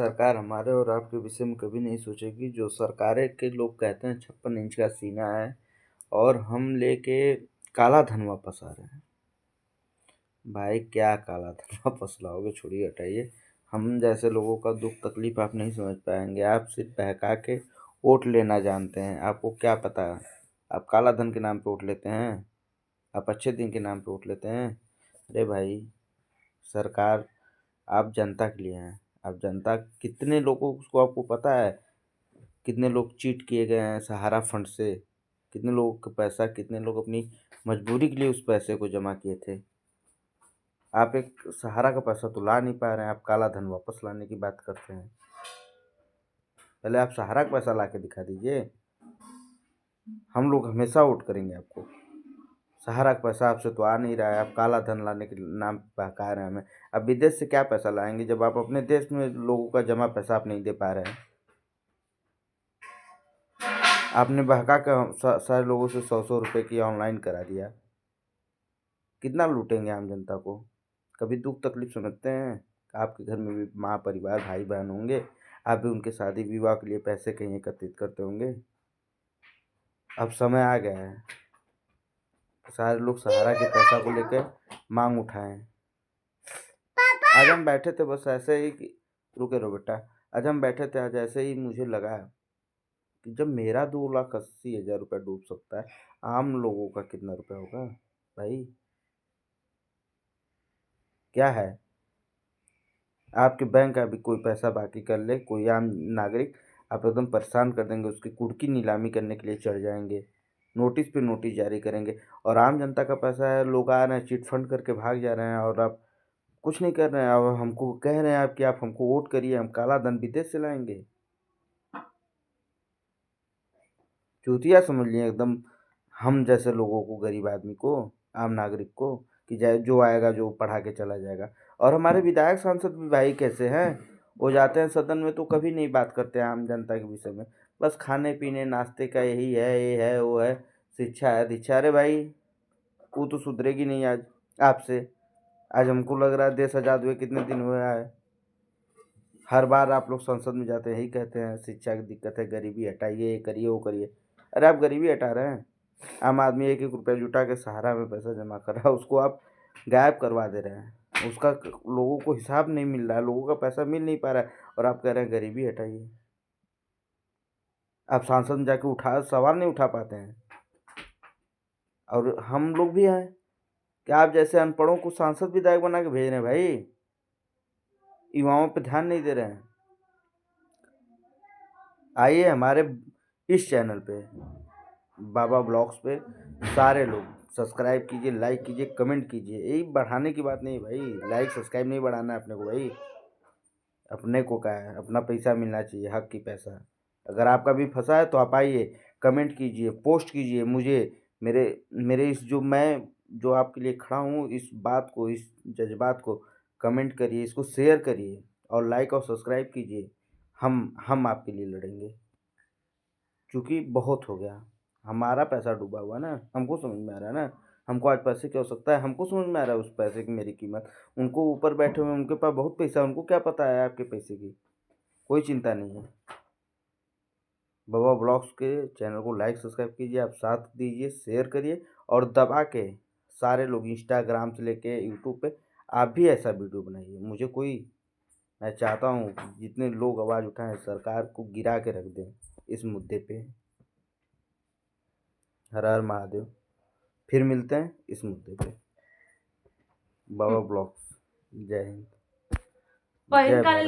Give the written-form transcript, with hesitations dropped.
सरकार हमारे और आपके विषय में कभी नहीं सोचेगी। जो सरकारें के लोग कहते हैं 56 इंच का सीना है और हम लेके काला धन वापस आ रहे हैं। भाई क्या काला धन वापस लाओगे, छोड़िए हटाइए। हम जैसे लोगों का दुख तकलीफ आप नहीं समझ पाएंगे। आप सिर्फ बहका के वोट लेना जानते हैं। आपको क्या पता है, आप काला धन के नाम पे वोट लेते हैं, आप अच्छे दिन के नाम पे वोट लेते हैं। अरे भाई, सरकार आप जनता के लिए हैं। आप जनता कितने लोगों को आपको पता है, कितने लोग चीट किए गए हैं सहारा फंड से, कितने लोगों का पैसा, कितने लोग अपनी मजबूरी के लिए उस पैसे को जमा किए थे। आप एक सहारा का पैसा तो ला नहीं पा रहे हैं, आप काला धन वापस लाने की बात करते हैं। पहले आप सहारा का पैसा ला के दिखा दीजिए, हम लोग हमेशा वोट करेंगे आपको। सहारा का पैसा आपसे तो आ नहीं रहा है, आप काला धन लाने के नाम पे बहका रहे हैं हमें। अब विदेश से क्या पैसा लाएंगे जब आप अपने देश में लोगों का जमा पैसा आप नहीं दे पा रहे हैं। आपने बहका कर सारे लोगों से 100-100 रुपए की ऑनलाइन करा दिया। कितना लूटेंगे आम जनता को। कभी दुख तकलीफ समझते हैं। आपके घर में भी माँ परिवार भाई बहन होंगे, आप भी उनके शादी विवाह के लिए पैसे कहीं एकत्रित करते होंगे। अब समय आ गया है, सारे लोग सहारा के पैसा को लेकर मांग उठाएं। आज हम बैठे थे बस ऐसे ही रुके रहो बेटा। आज हम बैठे थे, आज ऐसे ही मुझे लगा कि जब मेरा 2,80,000 रुपया डूब सकता है, आम लोगों का कितना रुपया होगा। भाई क्या है, आपके बैंक का भी कोई पैसा बाकी कर ले कोई आम नागरिक, आप एकदम परेशान कर देंगे। उसकी कुर्की नीलामी करने के लिए चढ़ जाएंगे, नोटिस पे नोटिस जारी करेंगे। और आम जनता का पैसा है, लोग आ रहे हैं चिट फंड करके भाग जा रहे हैं और आप कुछ नहीं कर रहे हैं। अब हमको कह रहे हैं आप कि आप हमको वोट करिए, हम काला धन विदेश से लाएंगे। चूतिया समझ लिए एकदम हम जैसे लोगों को, गरीब आदमी को, आम नागरिक को, कि जाए जो आएगा जो पढ़ा के चला जाएगा। और हमारे विधायक सांसद भी भाई कैसे हैं, वो जाते हैं सदन में तो कभी नहीं बात करते हैं आम जनता के विषय में। बस खाने पीने नाश्ते का यही है, ये है वो है, शिक्षा है दीक्षा। अरे भाई, वो तो सुधरेगी नहीं आज आपसे। आज हमको लग रहा है देश आज़ाद हुए कितने दिन हुए है। हर बार आप लोग संसद में जाते हैं यही कहते हैं शिक्षा की दिक्कत है, गरीबी हटाइए, ये करिए वो करिए। अरे आप गरीबी हटा रहे हैं। आम आदमी 1-1 रुपया जुटा के सहारा में पैसा जमा कर रहा है, उसको आप गायब करवा दे रहे हैं। उसका लोगों को हिसाब नहीं मिल रहा है, लोगों का पैसा मिल नहीं पा रहा है और आप कह रहे हैं गरीबी हटाइए। आप सांसद में जाके सवाल नहीं उठा पाते हैं। और हम लोग भी हैं कि आप जैसे अनपढ़ों को सांसद विधायक बना के भेज रहे हैं। भाई, युवाओं पे ध्यान नहीं दे रहे हैं। आइए हमारे इस चैनल पे, बाबा ब्लॉग्स पे, सारे लोग सब्सक्राइब कीजिए, लाइक कीजिए, कमेंट कीजिए। यही बढ़ाने की बात नहीं है भाई, लाइक सब्सक्राइब नहीं बढ़ाना है अपने को। भाई अपने को क्या है, अपना पैसा मिलना चाहिए, हक की पैसा। अगर आपका भी फंसा है तो आप आइए, कमेंट कीजिए, पोस्ट कीजिए मुझे, मेरे मेरे इस जो आपके लिए खड़ा हूँ, इस बात को, इस जज्बात को कमेंट करिए, इसको शेयर करिए और लाइक और सब्सक्राइब कीजिए। हम आपके लिए लड़ेंगे, क्योंकि बहुत हो गया। हमारा पैसा डूबा हुआ ना, हमको समझ में आ रहा है ना। हमको आज पैसे की आवश्यकता है, हमको समझ में आ रहा है उस पैसे की मेरी कीमत। उनको ऊपर बैठे हुए उनके पास बहुत पैसा है, उनको क्या पता है आपके पैसे की। कोई चिंता नहीं है। बाबा ब्लॉग्स के चैनल को लाइक सब्सक्राइब कीजिए, आप साथ दीजिए, शेयर करिए और दबा के सारे लोग इंस्टाग्राम से लेके यूट्यूब पे आप भी ऐसा वीडियो बनाइए। मैं चाहता हूँ जितने लोग आवाज़ उठाएं, सरकार को गिरा के रख दें इस मुद्दे पे। हर हर महादेव। फिर मिलते हैं इस मुद्दे पे। बाबा ब्लॉग्स। जय हिंद, जय भारत।